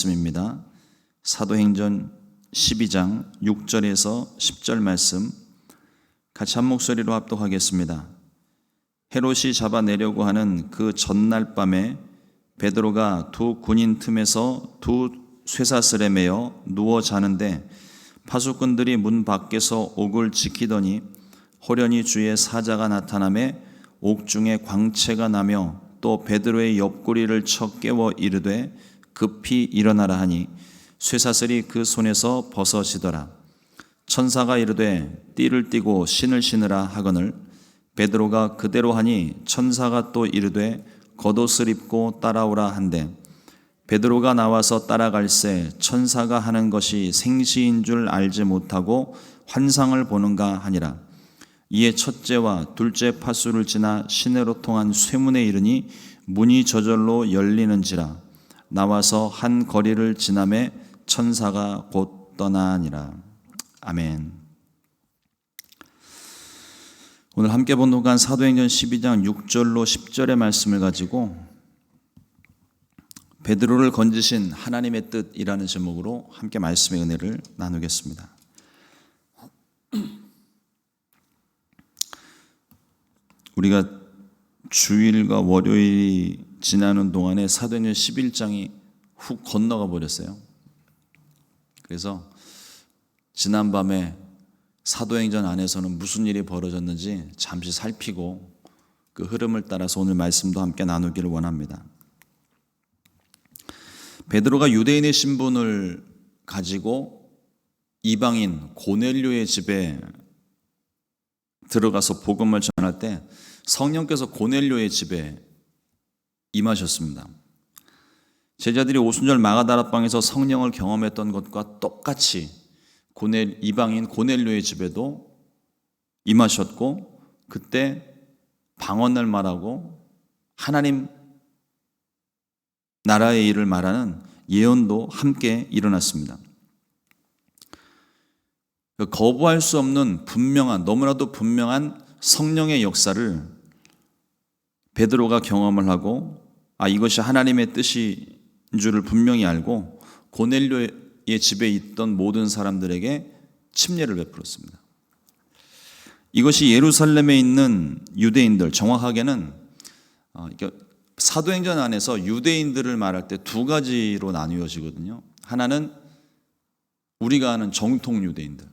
말씀입니다. 사도행전 12장 6절에서 10절 말씀 같이 한 목소리로 합독하겠습니다. 헤롯이 잡아내려고 하는 그 전날 밤에 베드로가 두 군인 틈에서 두 쇠사슬에 매여 누워 자는데 파수꾼들이 문 밖에서 옥을 지키더니 호련히 주의 사자가 나타나매 옥중에 광채가 나며 또 베드로의 옆구리를 쳐 깨워 이르되 급히 일어나라 하니 쇠사슬이 그 손에서 벗어지더라. 천사가 이르되 띠를 띠고 신을 신으라 하거늘 베드로가 그대로 하니 천사가 또 이르되 겉옷을 입고 따라오라 한대 베드로가 나와서 따라갈새 천사가 하는 것이 생시인 줄 알지 못하고 환상을 보는가 하니라. 이에 첫째와 둘째 파수를 지나 시내로 통한 쇠문에 이르니 문이 저절로 열리는지라. 나와서 한 거리를 지나매 천사가 곧 떠나니라. 아멘. 오늘 함께 본독한 사도행전 12장 6절로 10절의 말씀을 가지고 베드로를 건지신 하나님의 뜻이라는 제목으로 함께 말씀의 은혜를 나누겠습니다. 우리가 주일과 월요일이 지나는 동안에 사도행전 11장이 훅 건너가 버렸어요. 그래서 지난밤에 사도행전 안에서는 무슨 일이 벌어졌는지 잠시 살피고 그 흐름을 따라서 오늘 말씀도 함께 나누기를 원합니다. 베드로가 유대인의 신분을 가지고 이방인 고넬료의 집에 들어가서 복음을 전할 때 성령께서 고넬료의 집에 임하셨습니다. 제자들이 오순절 마가다락방에서 성령을 경험했던 것과 똑같이 이방인 고넬료의 집에도 임하셨고 그때 방언을 말하고 하나님 나라의 일을 말하는 예언도 함께 일어났습니다. 거부할 수 없는 너무나도 분명한 성령의 역사를 베드로가 경험을 하고 이것이 하나님의 뜻인 줄을 분명히 알고 고넬료의 집에 있던 모든 사람들에게 침례를 베풀었습니다. 이것이 예루살렘에 있는 유대인들, 정확하게는 사도행전 안에서 유대인들을 말할 때 두 가지로 나뉘어지거든요. 하나는 우리가 아는 정통 유대인들,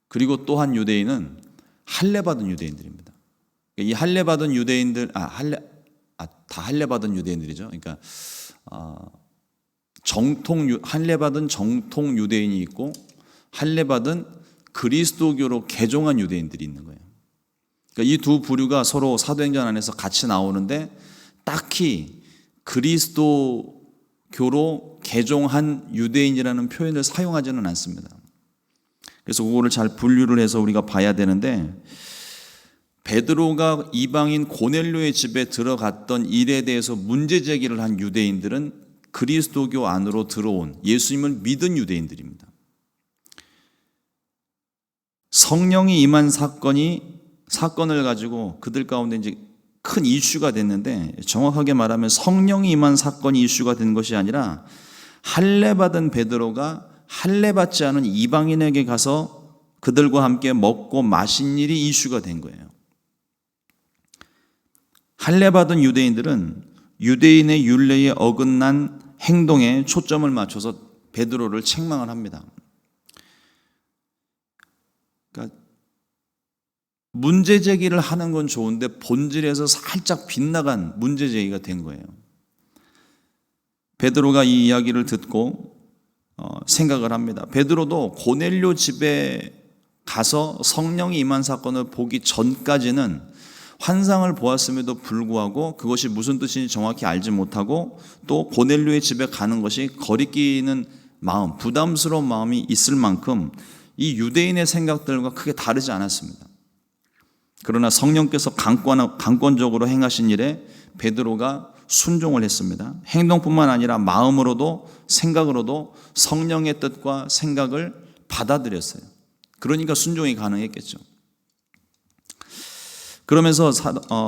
그리고 또 한 유대인은 할례받은 유대인들입니다. 이 할례받은 유대인들, 다 할례받은 유대인들이죠. 그러니까 할례받은 정통 유대인이 있고 할례받은 그리스도교로 개종한 유대인들이 있는 거예요. 그러니까 이 두 부류가 서로 사도행전 안에서 같이 나오는데 딱히 그리스도교로 개종한 유대인이라는 표현을 사용하지는 않습니다. 그래서 그거를 잘 분류를 해서 우리가 봐야 되는데 베드로가 이방인 고넬료의 집에 들어갔던 일에 대해서 문제 제기를 한 유대인들은 그리스도교 안으로 들어온 예수님을 믿은 유대인들입니다. 성령이 임한 사건을 가지고 그들 가운데 이제 큰 이슈가 됐는데 정확하게 말하면 성령이 임한 사건이 이슈가 된 것이 아니라 할례받은 베드로가 할례받지 않은 이방인에게 가서 그들과 함께 먹고 마신 일이 이슈가 된 거예요. 할례받은 유대인들은 유대인의 율례에 어긋난 행동에 초점을 맞춰서 베드로를 책망을 합니다. 그러니까 문제 제기를 하는 건 좋은데 본질에서 살짝 빗나간 문제 제기가 된 거예요. 베드로가 이 이야기를 듣고 생각을 합니다. 베드로도 고넬료 집에 가서 성령이 임한 사건을 보기 전까지는 환상을 보았음에도 불구하고 그것이 무슨 뜻인지 정확히 알지 못하고 또 고넬료의 집에 가는 것이 거리끼는 마음, 부담스러운 마음이 있을 만큼 이 유대인의 생각들과 크게 다르지 않았습니다. 그러나 성령께서 강권적으로 행하신 일에 베드로가 순종을 했습니다. 행동뿐만 아니라 마음으로도 생각으로도 성령의 뜻과 생각을 받아들였어요. 그러니까 순종이 가능했겠죠. 그러면서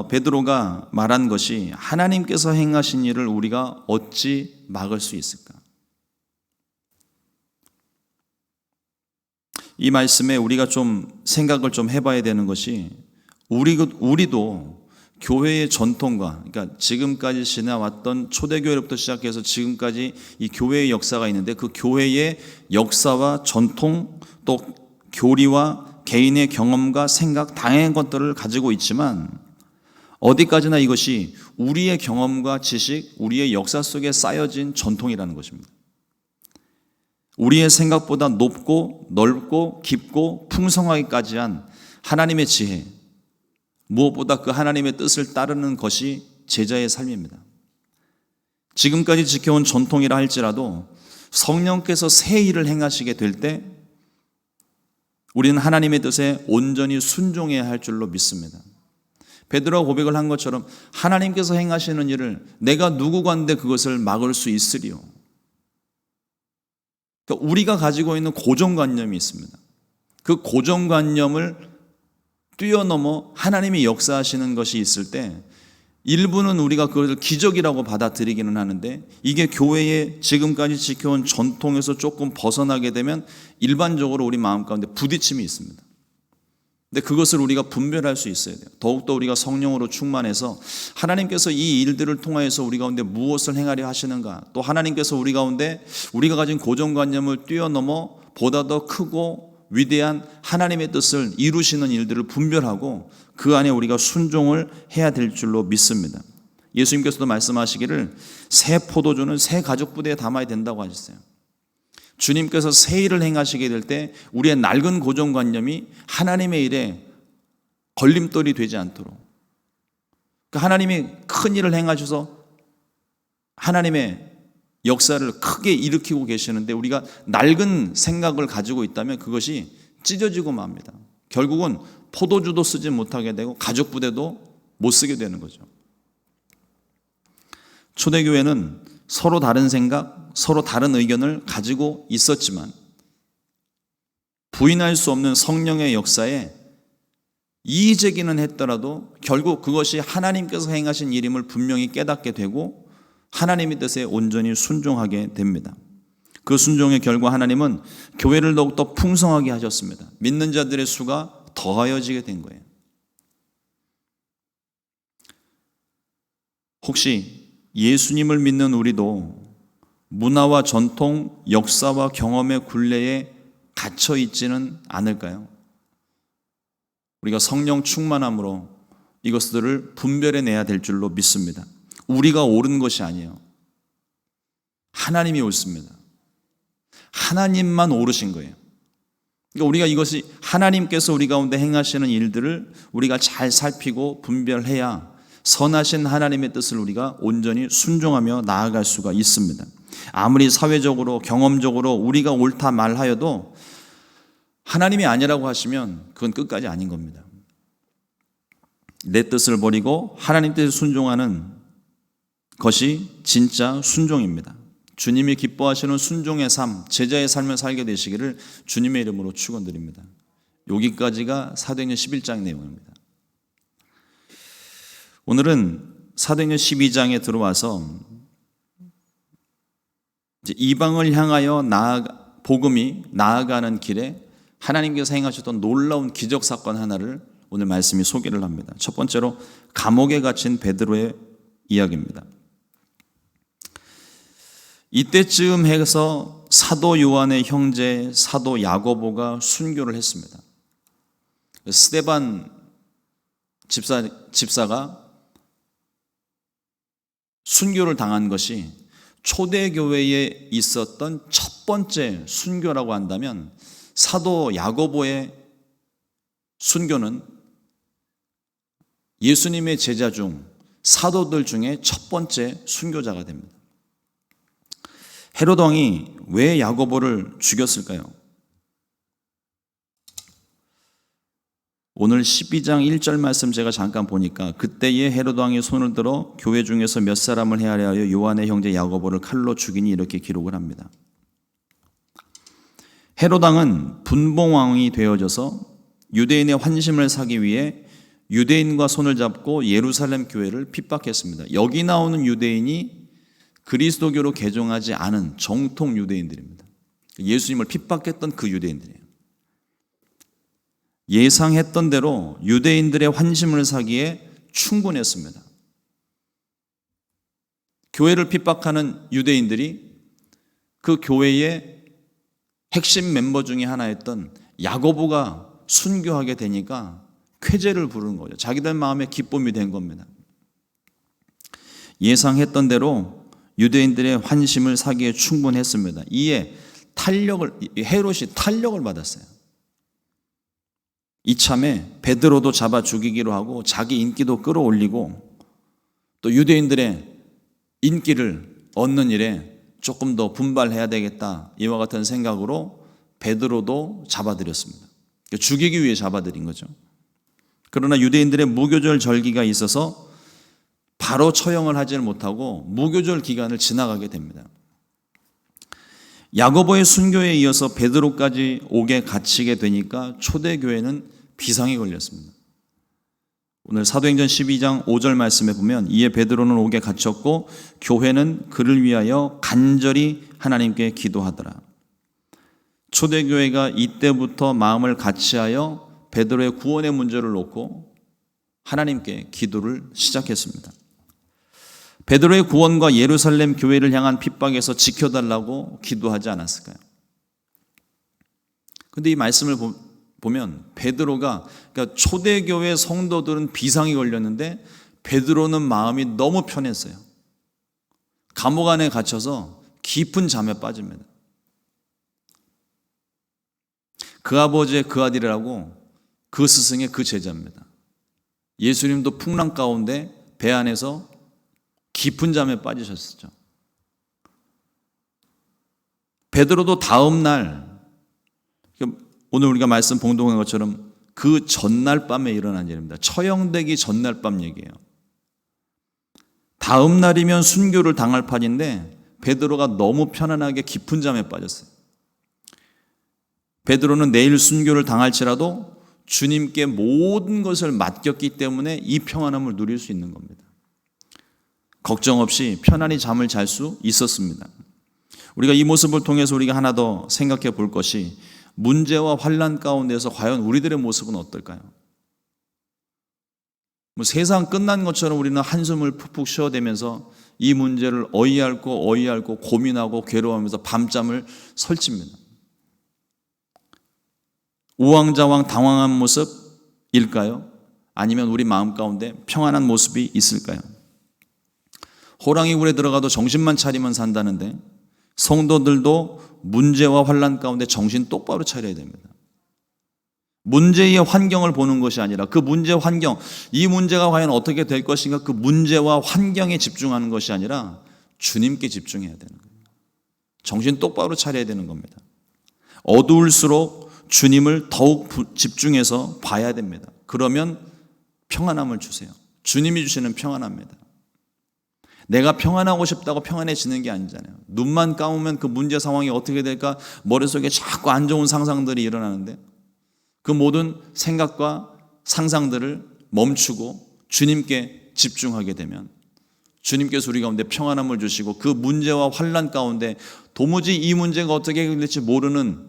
베드로가 말한 것이 하나님께서 행하신 일을 우리가 어찌 막을 수 있을까? 이 말씀에 우리가 좀 생각을 좀 해봐야 되는 것이 우리도 교회의 전통과, 그러니까 지금까지 지나왔던 초대교회로부터 시작해서 지금까지 이 교회의 역사가 있는데 그 교회의 역사와 전통 또 교리와 개인의 경험과 생각 다양한 것들을 가지고 있지만 어디까지나 이것이 우리의 경험과 지식, 우리의 역사 속에 쌓여진 전통이라는 것입니다. 우리의 생각보다 높고 넓고 깊고 풍성하기까지 한 하나님의 지혜, 무엇보다 그 하나님의 뜻을 따르는 것이 제자의 삶입니다. 지금까지 지켜온 전통이라 할지라도 성령께서 새 일을 행하시게 될 때 우리는 하나님의 뜻에 온전히 순종해야 할 줄로 믿습니다. 베드로가 고백을 한 것처럼 하나님께서 행하시는 일을 내가 누구간데 그것을 막을 수 있으리요. 그러니까 우리가 가지고 있는 고정관념이 있습니다. 그 고정관념을 뛰어넘어 하나님이 역사하시는 것이 있을 때 일부는 우리가 그것을 기적이라고 받아들이기는 하는데 이게 교회의 지금까지 지켜온 전통에서 조금 벗어나게 되면 일반적으로 우리 마음 가운데 부딪힘이 있습니다. 근데 그것을 우리가 분별할 수 있어야 돼요. 더욱더 우리가 성령으로 충만해서 하나님께서 이 일들을 통하여서 우리 가운데 무엇을 행하려 하시는가, 또 하나님께서 우리 가운데 우리가 가진 고정관념을 뛰어넘어 보다 더 크고 위대한 하나님의 뜻을 이루시는 일들을 분별하고 그 안에 우리가 순종을 해야 될 줄로 믿습니다. 예수님께서도 말씀하시기를 새 포도주는 새 가죽 부대에 담아야 된다고 하셨어요. 주님께서 새 일을 행하시게 될 때 우리의 낡은 고정관념이 하나님의 일에 걸림돌이 되지 않도록, 하나님이 큰 일을 행하셔서 하나님의 역사를 크게 일으키고 계시는데 우리가 낡은 생각을 가지고 있다면 그것이 찢어지고 맙니다. 결국은 포도주도 쓰지 못하게 되고 가죽 부대도 못 쓰게 되는 거죠. 초대교회는 서로 다른 생각, 서로 다른 의견을 가지고 있었지만 부인할 수 없는 성령의 역사에 이의제기는 했더라도 결국 그것이 하나님께서 행하신 일임을 분명히 깨닫게 되고 하나님의 뜻에 온전히 순종하게 됩니다. 그 순종의 결과 하나님은 교회를 더욱더 풍성하게 하셨습니다. 믿는 자들의 수가 더하여지게 된 거예요. 혹시 예수님을 믿는 우리도 문화와 전통, 역사와 경험의 굴레에 갇혀 있지는 않을까요? 우리가 성령 충만함으로 이것들을 분별해내야 될 줄로 믿습니다. 우리가 옳은 것이 아니에요. 하나님이 옳습니다. 하나님만 옳으신 거예요. 그러니까 우리가 이것이 하나님께서 우리 가운데 행하시는 일들을 우리가 잘 살피고 분별해야 선하신 하나님의 뜻을 우리가 온전히 순종하며 나아갈 수가 있습니다. 아무리 사회적으로 경험적으로 우리가 옳다 말하여도 하나님이 아니라고 하시면 그건 끝까지 아닌 겁니다. 내 뜻을 버리고 하나님 뜻에 순종하는 것이 진짜 순종입니다. 주님이 기뻐하시는 순종의 삶, 제자의 삶을 살게 되시기를 주님의 이름으로 축원드립니다. 여기까지가 사도행전 11장 내용입니다. 오늘은 사도행전 12장에 들어와서 이제 이방을 향하여 복음이 나아가는 길에 하나님께서 행하셨던 놀라운 기적 사건 하나를 오늘 말씀이 소개를 합니다. 첫 번째로 감옥에 갇힌 베드로의 이야기입니다. 이때쯤 해서 사도 요한의 형제 사도 야고보가 순교를 했습니다. 스데반 집사가 순교를 당한 것이 초대교회에 있었던 첫 번째 순교라고 한다면 사도 야고보의 순교는 예수님의 제자 중 사도들 중에 첫 번째 순교자가 됩니다. 헤롯 왕이 왜 야고보를 죽였을까요? 오늘 12장 1절 말씀 제가 잠깐 보니까 그때에 헤롯 왕이 손을 들어 교회 중에서 몇 사람을 헤아려 요한의 형제 야고보를 칼로 죽이니 이렇게 기록을 합니다. 헤롯 왕은 분봉왕이 되어져서 유대인의 환심을 사기 위해 유대인과 손을 잡고 예루살렘 교회를 핍박했습니다. 여기 나오는 유대인이 그리스도교로 개종하지 않은 정통 유대인들입니다. 예수님을 핍박했던 그 유대인들이에요. 예상했던 대로 유대인들의 환심을 사기에 충분했습니다. 교회를 핍박하는 유대인들이 그 교회의 핵심 멤버 중에 하나였던 야고보가 순교하게 되니까 쾌재를 부르는 거죠. 자기들 마음에 기쁨이 된 겁니다. 예상했던 대로 유대인들의 환심을 사기에 충분했습니다. 이에 헤롯이 탄력을 받았어요. 이참에 베드로도 잡아 죽이기로 하고 자기 인기도 끌어올리고 또 유대인들의 인기를 얻는 일에 조금 더 분발해야 되겠다, 이와 같은 생각으로 베드로도 잡아들였습니다. 죽이기 위해 잡아들인 거죠. 그러나 유대인들의 무교절 절기가 있어서 바로 처형을 하지를 못하고 무교절 기간을 지나가게 됩니다. 야고보의 순교에 이어서 베드로까지 옥에 갇히게 되니까 초대교회는 비상이 걸렸습니다. 오늘 사도행전 12장 5절 말씀에 보면 이에 베드로는 옥에 갇혔고 교회는 그를 위하여 간절히 하나님께 기도하더라. 초대교회가 이때부터 마음을 같이하여 베드로의 구원의 문제를 놓고 하나님께 기도를 시작했습니다. 베드로의 구원과 예루살렘 교회를 향한 핍박에서 지켜달라고 기도하지 않았을까요? 그런데 이 말씀을 보면 베드로가, 그러니까 초대교회 성도들은 비상이 걸렸는데 베드로는 마음이 너무 편했어요. 감옥 안에 갇혀서 깊은 잠에 빠집니다. 그 아버지의 그 아들이라고 그 스승의 그 제자입니다. 예수님도 풍랑 가운데 배 안에서 깊은 잠에 빠지셨었죠. 베드로도 다음 날, 오늘 우리가 말씀 봉독한 것처럼 그 전날 밤에 일어난 일입니다. 처형되기 전날 밤 얘기예요. 다음 날이면 순교를 당할 판인데 베드로가 너무 편안하게 깊은 잠에 빠졌어요. 베드로는 내일 순교를 당할지라도 주님께 모든 것을 맡겼기 때문에 이 평안함을 누릴 수 있는 겁니다. 걱정 없이 편안히 잠을 잘 수 있었습니다. 우리가 이 모습을 통해서 우리가 하나 더 생각해 볼 것이, 문제와 환난 가운데서 과연 우리들의 모습은 어떨까요? 세상 끝난 것처럼 우리는 한숨을 푹푹 쉬어대면서 이 문제를 어이없고 고민하고 괴로워하면서 밤잠을 설칩니다. 우왕좌왕 당황한 모습일까요? 아니면 우리 마음 가운데 평안한 모습이 있을까요? 호랑이 굴에 들어가도 정신만 차리면 산다는데 성도들도 문제와 환난 가운데 정신 똑바로 차려야 됩니다. 문제의 환경을 보는 것이 아니라 그 문제 환경, 이 문제가 과연 어떻게 될 것인가, 그 문제와 환경에 집중하는 것이 아니라 주님께 집중해야 되는 거예요. 정신 똑바로 차려야 되는 겁니다. 어두울수록 주님을 더욱 집중해서 봐야 됩니다. 그러면 평안함을 주세요. 주님이 주시는 평안합니다. 내가 평안하고 싶다고 평안해지는 게 아니잖아요. 눈만 감으면 그 문제 상황이 어떻게 될까 머릿속에 자꾸 안 좋은 상상들이 일어나는데 그 모든 생각과 상상들을 멈추고 주님께 집중하게 되면 주님께서 우리 가운데 평안함을 주시고 그 문제와 환난 가운데 도무지 이 문제가 어떻게 해결될지 모르는,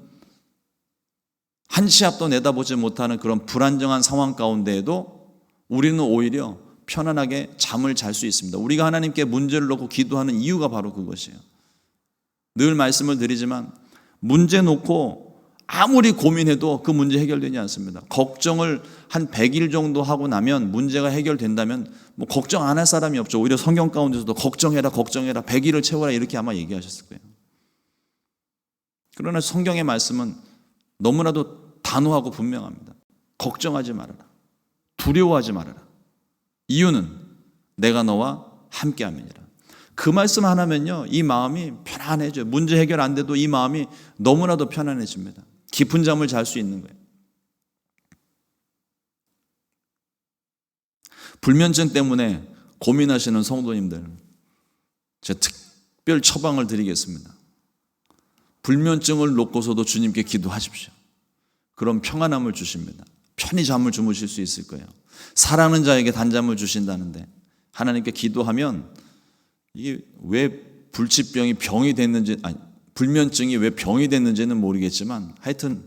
한 치 앞도 내다보지 못하는 그런 불안정한 상황 가운데에도 우리는 오히려 편안하게 잠을 잘 수 있습니다. 우리가 하나님께 문제를 놓고 기도하는 이유가 바로 그것이에요. 늘 말씀을 드리지만 문제 놓고 아무리 고민해도 그 문제 해결되지 않습니다. 걱정을 한 100일 정도 하고 나면 문제가 해결된다면 뭐 걱정 안 할 사람이 없죠. 오히려 성경 가운데서도 걱정해라 100일을 채워라 이렇게 아마 얘기하셨을 거예요. 그러나 성경의 말씀은 너무나도 단호하고 분명합니다. 걱정하지 말아라. 두려워하지 말아라. 이유는 내가 너와 함께함이니라. 그 말씀 하나면요, 이 마음이 편안해져요. 문제 해결 안 돼도 이 마음이 너무나도 편안해집니다. 깊은 잠을 잘 수 있는 거예요. 불면증 때문에 고민하시는 성도님들, 제가 특별 처방을 드리겠습니다. 불면증을 놓고서도 주님께 기도하십시오. 그럼 평안함을 주십니다. 편히 잠을 주무실 수 있을 거예요. 사랑하는 자에게 단잠을 주신다는데 하나님께 기도하면 이게 왜 불치병이 병이 됐는지, 불면증이 왜 병이 됐는지는 모르겠지만 하여튼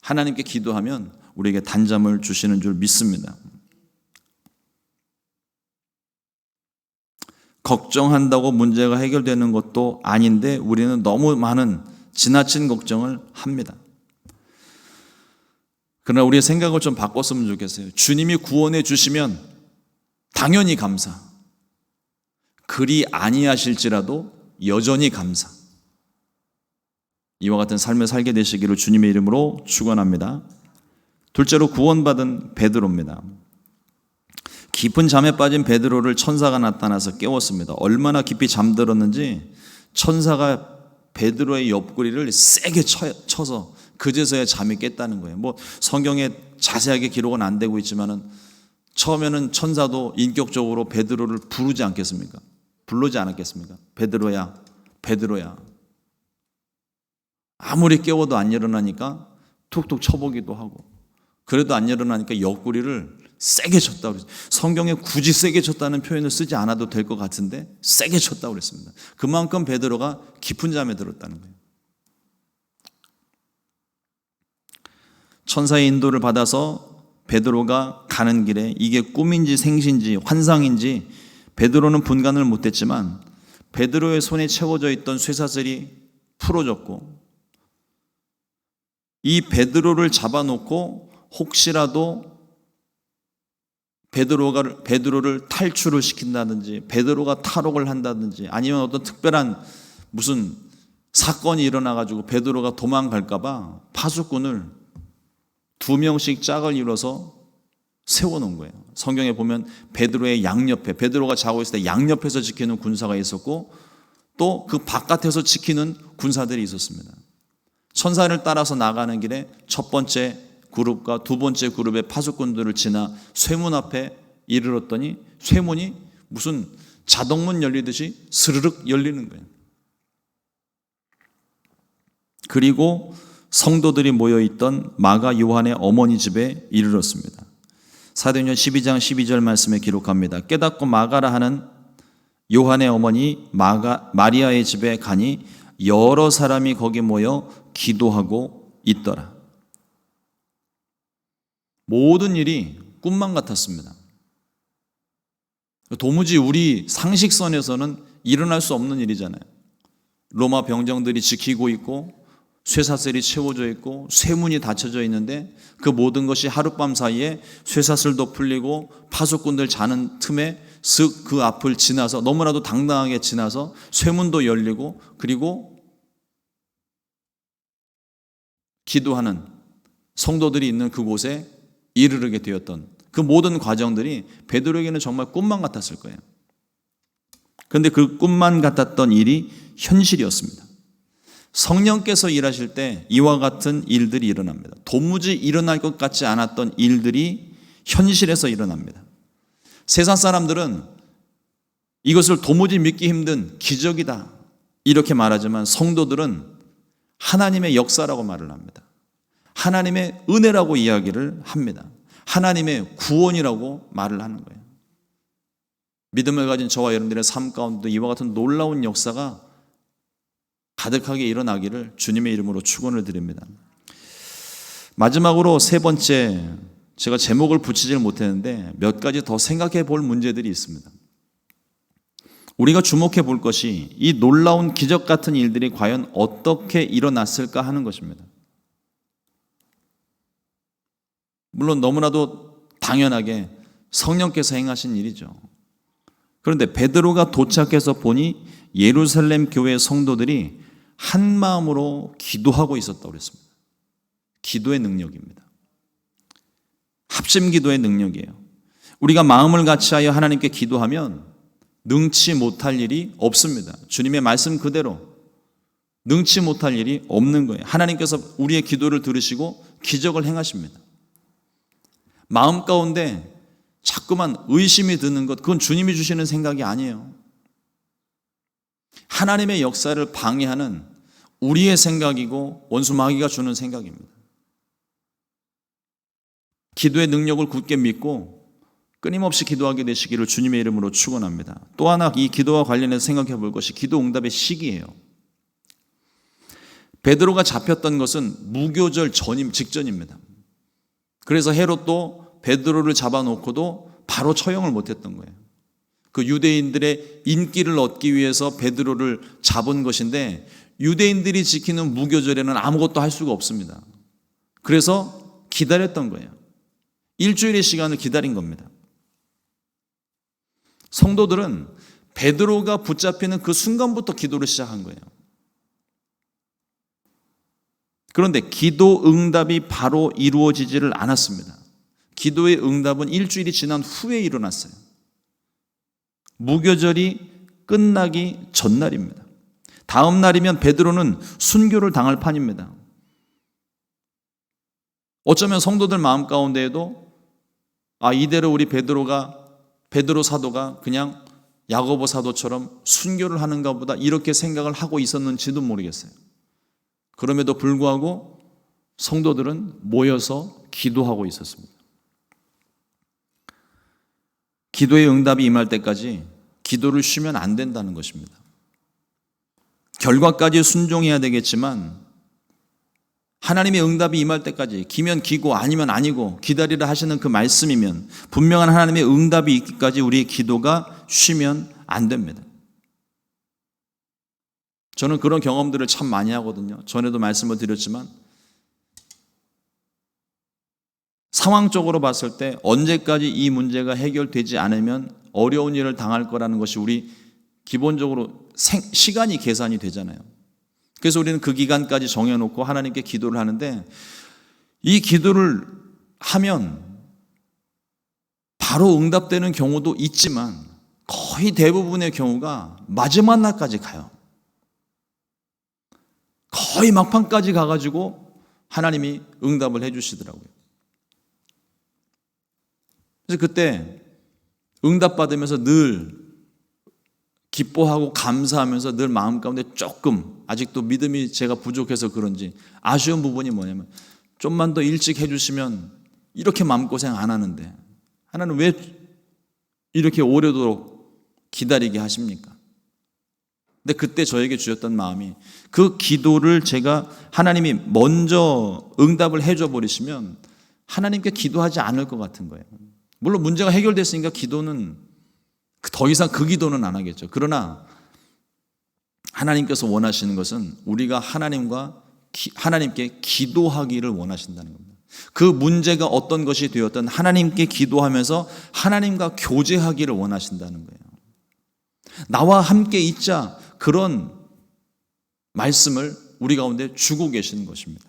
하나님께 기도하면 우리에게 단잠을 주시는 줄 믿습니다. 걱정한다고 문제가 해결되는 것도 아닌데 우리는 너무 많은 지나친 걱정을 합니다. 그러나 우리의 생각을 좀 바꿨으면 좋겠어요. 주님이 구원해 주시면 당연히 감사. 그리 아니하실지라도 여전히 감사. 이와 같은 삶을 살게 되시기를 주님의 이름으로 축원합니다. 둘째로 구원받은 베드로입니다. 깊은 잠에 빠진 베드로를 천사가 나타나서 깨웠습니다. 얼마나 깊이 잠들었는지 천사가 베드로의 옆구리를 세게 쳐서 그제서야 잠이 깼다는 거예요. 성경에 자세하게 기록은 안 되고 있지만은 처음에는 천사도 인격적으로 베드로를 부르지 않겠습니까? 부르지 않았겠습니까? 베드로야, 베드로야. 아무리 깨워도 안 일어나니까 툭툭 쳐보기도 하고, 그래도 안 일어나니까 옆구리를 세게 쳤다고 그랬어요. 성경에 굳이 세게 쳤다는 표현을 쓰지 않아도 될 것 같은데 세게 쳤다고 그랬습니다. 그만큼 베드로가 깊은 잠에 들었다는 거예요. 천사의 인도를 받아서 베드로가 가는 길에 이게 꿈인지 생신지 환상인지 베드로는 분간을 못했지만 베드로의 손에 채워져 있던 쇠사슬이 풀어졌고, 이 베드로를 잡아놓고 혹시라도 베드로를 탈출을 시킨다든지 베드로가 탈옥을 한다든지 아니면 어떤 특별한 무슨 사건이 일어나가지고 베드로가 도망갈까 봐 파수꾼을 2명씩 짝을 이뤄서 세워놓은 거예요. 성경에 보면 베드로의 양옆에, 베드로가 자고 있을 때 양옆에서 지키는 군사가 있었고 또 그 바깥에서 지키는 군사들이 있었습니다. 천사를 따라서 나가는 길에 첫 번째 그룹과 두 번째 그룹의 파수꾼들을 지나 쇠문 앞에 이르렀더니 쇠문이 무슨 자동문 열리듯이 스르륵 열리는 거예요. 그리고 성도들이 모여있던 마가 요한의 어머니 집에 이르렀습니다. 사도행전 12장 12절 말씀에 기록합니다. 깨닫고 마가라 하는 요한의 어머니 마리아의 집에 가니 여러 사람이 거기 모여 기도하고 있더라. 모든 일이 꿈만 같았습니다. 도무지 우리 상식선에서는 일어날 수 없는 일이잖아요. 로마 병정들이 지키고 있고 쇠사슬이 채워져 있고 쇠문이 닫혀져 있는데 그 모든 것이 하룻밤 사이에 쇠사슬도 풀리고 파수꾼들 자는 틈에 슥 그 앞을 지나서 너무나도 당당하게 지나서 쇠문도 열리고 그리고 기도하는 성도들이 있는 그곳에 이르르게 되었던 그 모든 과정들이 베드로에게는 정말 꿈만 같았을 거예요. 그런데 그 꿈만 같았던 일이 현실이었습니다. 성령께서 일하실 때 이와 같은 일들이 일어납니다. 도무지 일어날 것 같지 않았던 일들이 현실에서 일어납니다. 세상 사람들은 이것을 도무지 믿기 힘든 기적이다 이렇게 말하지만 성도들은 하나님의 역사라고 말을 합니다. 하나님의 은혜라고 이야기를 합니다. 하나님의 구원이라고 말을 하는 거예요. 믿음을 가진 저와 여러분들의 삶 가운데 이와 같은 놀라운 역사가 가득하게 일어나기를 주님의 이름으로 축원을 드립니다. 마지막으로 세 번째, 제가 제목을 붙이질 못했는데 몇 가지 더 생각해 볼 문제들이 있습니다. 우리가 주목해 볼 것이 이 놀라운 기적 같은 일들이 과연 어떻게 일어났을까 하는 것입니다. 물론 너무나도 당연하게 성령께서 행하신 일이죠. 그런데 베드로가 도착해서 보니 예루살렘 교회 성도들이 한 마음으로 기도하고 있었다고 그랬습니다. 기도의 능력입니다. 합심 기도의 능력이에요. 우리가 마음을 같이하여 하나님께 기도하면 능치 못할 일이 없습니다. 주님의 말씀 그대로 능치 못할 일이 없는 거예요. 하나님께서 우리의 기도를 들으시고 기적을 행하십니다. 마음 가운데 자꾸만 의심이 드는 것, 그건 주님이 주시는 생각이 아니에요. 하나님의 역사를 방해하는 우리의 생각이고 원수 마귀가 주는 생각입니다. 기도의 능력을 굳게 믿고 끊임없이 기도하게 되시기를 주님의 이름으로 축원합니다. 또 하나 이 기도와 관련해서 생각해 볼 것이 기도 응답의 시기예요. 베드로가 잡혔던 것은 무교절 직전입니다. 그래서 헤롯도 베드로를 잡아놓고도 바로 처형을 못했던 거예요. 그 유대인들의 인기를 얻기 위해서 베드로를 잡은 것인데 유대인들이 지키는 무교절에는 아무것도 할 수가 없습니다. 그래서 기다렸던 거예요. 일주일의 시간을 기다린 겁니다. 성도들은 베드로가 붙잡히는 그 순간부터 기도를 시작한 거예요. 그런데 기도 응답이 바로 이루어지지를 않았습니다. 기도의 응답은 일주일이 지난 후에 일어났어요. 무교절이 끝나기 전날입니다. 다음 날이면 베드로는 순교를 당할 판입니다. 어쩌면 성도들 마음 가운데에도 이대로 우리 베드로 사도가 그냥 야고보 사도처럼 순교를 하는가 보다 이렇게 생각을 하고 있었는지도 모르겠어요. 그럼에도 불구하고 성도들은 모여서 기도하고 있었습니다. 기도의 응답이 임할 때까지 기도를 쉬면 안 된다는 것입니다. 결과까지 순종해야 되겠지만 하나님의 응답이 임할 때까지 기면 기고 아니면 아니고 기다리라 하시는 그 말씀이면 분명한 하나님의 응답이 있기까지 우리의 기도가 쉬면 안 됩니다. 저는 그런 경험들을 참 많이 하거든요. 전에도 말씀을 드렸지만 상황적으로 봤을 때 언제까지 이 문제가 해결되지 않으면 어려운 일을 당할 거라는 것이 우리 기본적으로 시간이 계산이 되잖아요. 그래서 우리는 그 기간까지 정해놓고 하나님께 기도를 하는데 이 기도를 하면 바로 응답되는 경우도 있지만 거의 대부분의 경우가 마지막 날까지 가요. 거의 막판까지 가가지고 하나님이 응답을 해주시더라고요. 그래서 그때 응답받으면서 늘 기뻐하고 감사하면서 늘 마음 가운데 조금 아직도 믿음이 제가 부족해서 그런지 아쉬운 부분이 뭐냐면 좀만 더 일찍 해주시면 이렇게 마음고생 안 하는데 하나님 왜 이렇게 오래도록 기다리게 하십니까? 근데 그때 저에게 주셨던 마음이 그 기도를 제가 하나님이 먼저 응답을 해줘 버리시면 하나님께 기도하지 않을 것 같은 거예요. 물론 문제가 해결됐으니까 기도는 더 이상 그 기도는 안 하겠죠. 그러나 하나님께서 원하시는 것은 우리가 하나님께 기도하기를 원하신다는 겁니다. 그 문제가 어떤 것이 되었든 하나님께 기도하면서 하나님과 교제하기를 원하신다는 거예요. 나와 함께 있자, 그런 말씀을 우리 가운데 주고 계시는 것입니다.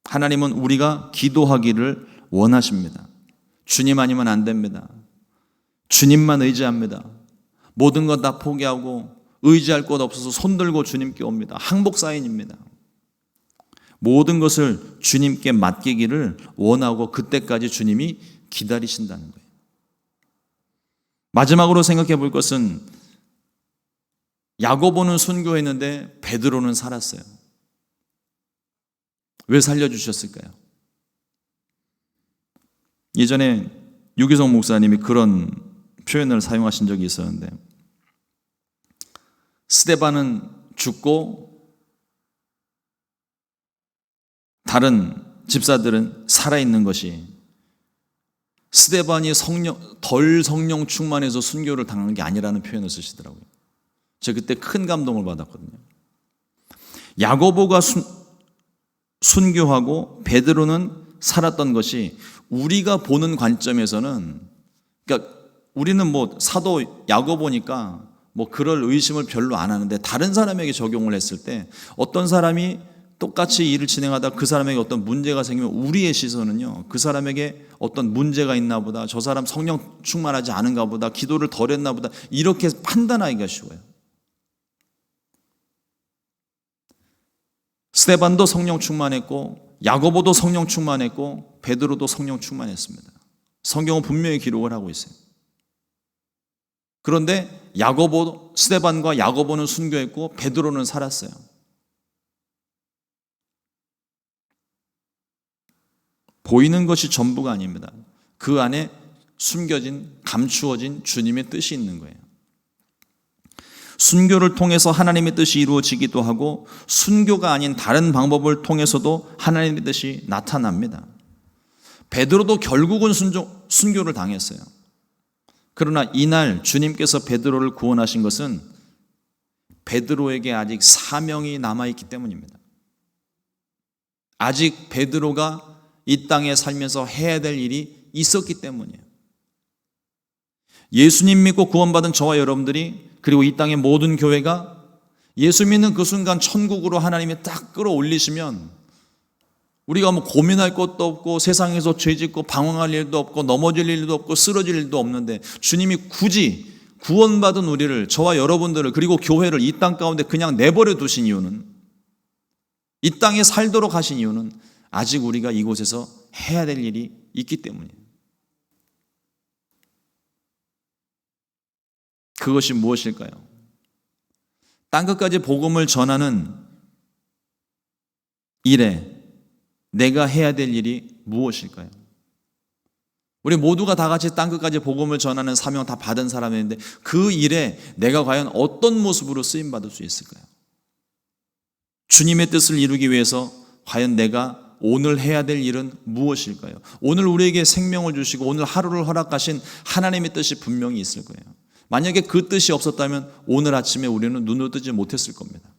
하나님은 우리가 기도하기를 원하십니다. 주님 아니면 안 됩니다. 주님만 의지합니다. 모든 것 다 포기하고 의지할 곳 없어서 손들고 주님께 옵니다. 항복 사인입니다. 모든 것을 주님께 맡기기를 원하고 그때까지 주님이 기다리신다는 거예요. 마지막으로 생각해 볼 것은 야고보는 순교했는데 베드로는 살았어요. 왜 살려주셨을까요? 예전에 유기성 목사님이 그런 표현을 사용하신 적이 있었는데 스데반은 죽고 다른 집사들은 살아있는 것이 스데반이 덜 성령 충만해서 순교를 당한 게 아니라는 표현을 쓰시더라고요. 제가 그때 큰 감동을 받았거든요. 야고보가 순교하고 베드로는 살았던 것이 우리가 보는 관점에서는, 그러니까 우리는 사도 야고보니까 그럴 의심을 별로 안 하는데 다른 사람에게 적용을 했을 때 어떤 사람이 똑같이 일을 진행하다 그 사람에게 어떤 문제가 생기면 우리의 시선은요, 그 사람에게 어떤 문제가 있나 보다, 저 사람 성령 충만하지 않은가 보다, 기도를 덜 했나 보다, 이렇게 판단하기가 쉬워요. 스데반도 성령 충만했고 야고보도 성령 충만했고 베드로도 성령 충만했습니다. 성경은 분명히 기록을 하고 있어요. 그런데 스데반과 야고보는 순교했고 베드로는 살았어요. 보이는 것이 전부가 아닙니다. 그 안에 숨겨진, 감추어진 주님의 뜻이 있는 거예요. 순교를 통해서 하나님의 뜻이 이루어지기도 하고 순교가 아닌 다른 방법을 통해서도 하나님의 뜻이 나타납니다. 베드로도 결국은 순교를 당했어요. 그러나 이날 주님께서 베드로를 구원하신 것은 베드로에게 아직 사명이 남아있기 때문입니다. 아직 베드로가 이 땅에 살면서 해야 될 일이 있었기 때문이에요. 예수님 믿고 구원받은 저와 여러분들이, 그리고 이 땅의 모든 교회가 예수 믿는 그 순간 천국으로 하나님이 딱 끌어올리시면 우리가 뭐 고민할 것도 없고 세상에서 죄짓고 방황할 일도 없고 넘어질 일도 없고 쓰러질 일도 없는데, 주님이 굳이 구원받은 우리를, 저와 여러분들을, 그리고 교회를 이 땅 가운데 그냥 내버려 두신 이유는, 이 땅에 살도록 하신 이유는 아직 우리가 이곳에서 해야 될 일이 있기 때문이에요. 그것이 무엇일까요? 땅끝까지 복음을 전하는 일에 내가 해야 될 일이 무엇일까요? 우리 모두가 다 같이 땅끝까지 복음을 전하는 사명 다 받은 사람인데, 그 일에 내가 과연 어떤 모습으로 쓰임받을 수 있을까요? 주님의 뜻을 이루기 위해서 과연 내가 오늘 해야 될 일은 무엇일까요? 오늘 우리에게 생명을 주시고 오늘 하루를 허락하신 하나님의 뜻이 분명히 있을 거예요. 만약에 그 뜻이 없었다면 오늘 아침에 우리는 눈을 뜨지 못했을 겁니다.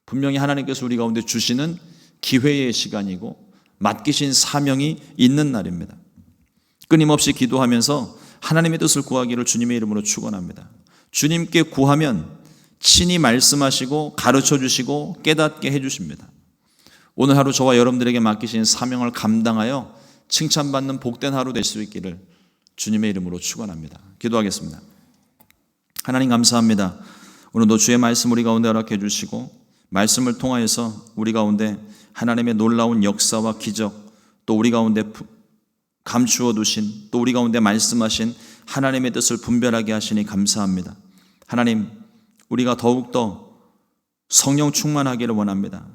분명히 하나님께서 우리 가운데 주시는 기회의 시간이고 맡기신 사명이 있는 날입니다. 끊임없이 기도하면서 하나님의 뜻을 구하기를 주님의 이름으로 축원합니다. 주님께 구하면 친히 말씀하시고 가르쳐 주시고 깨닫게 해 주십니다. 오늘 하루 저와 여러분들에게 맡기신 사명을 감당하여 칭찬받는 복된 하루 될 수 있기를 주님의 이름으로 축원합니다. 기도하겠습니다. 하나님 감사합니다. 오늘도 주의 말씀 우리 가운데 허락해 주시고, 말씀을 통하여서 우리 가운데 하나님의 놀라운 역사와 기적, 또 우리 가운데 감추어 두신, 또 우리 가운데 말씀하신 하나님의 뜻을 분별하게 하시니 감사합니다. 하나님, 우리가 더욱더 성령 충만하기를 원합니다.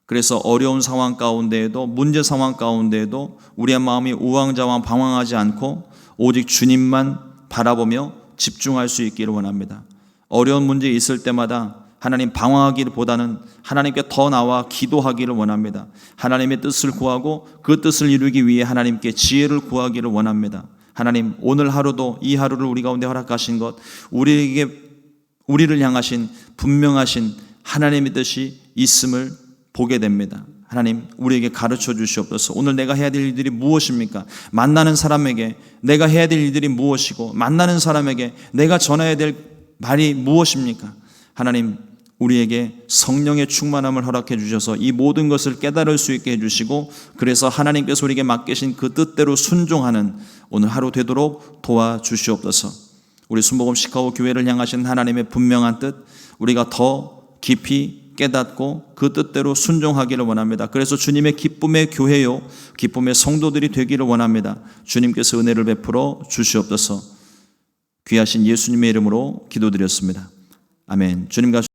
그래서 어려운 상황 가운데에도, 문제 상황 가운데에도 우리의 마음이 우왕좌왕 방황하지 않고 오직 주님만 바라보며 집중할 수 있기를 원합니다. 어려운 문제 있을 때마다 하나님 방황하기보다는 하나님께 더 나와 기도하기를 원합니다. 하나님의 뜻을 구하고 그 뜻을 이루기 위해 하나님께 지혜를 구하기를 원합니다. 하나님, 오늘 하루도 이 하루를 우리 가운데 허락하신 것, 우리를 향하신 분명하신 하나님의 뜻이 있음을 보게 됩니다. 하나님, 우리에게 가르쳐 주시옵소서. 오늘 내가 해야 될 일들이 무엇입니까? 만나는 사람에게 내가 해야 될 일들이 무엇이고, 만나는 사람에게 내가 전해야 될 말이 무엇입니까? 하나님, 우리에게 성령의 충만함을 허락해 주셔서 이 모든 것을 깨달을 수 있게 해주시고, 그래서 하나님께서 우리에게 맡기신 그 뜻대로 순종하는 오늘 하루 되도록 도와주시옵소서. 우리 순복음 시카고 교회를 향하신 하나님의 분명한 뜻, 우리가 더 깊이 깨닫고 그 뜻대로 순종하기를 원합니다. 그래서 주님의 기쁨의 교회요, 기쁨의 성도들이 되기를 원합니다. 주님께서 은혜를 베풀어 주시옵소서. 귀하신 예수님의 이름으로 기도드렸습니다. 아멘. 주님과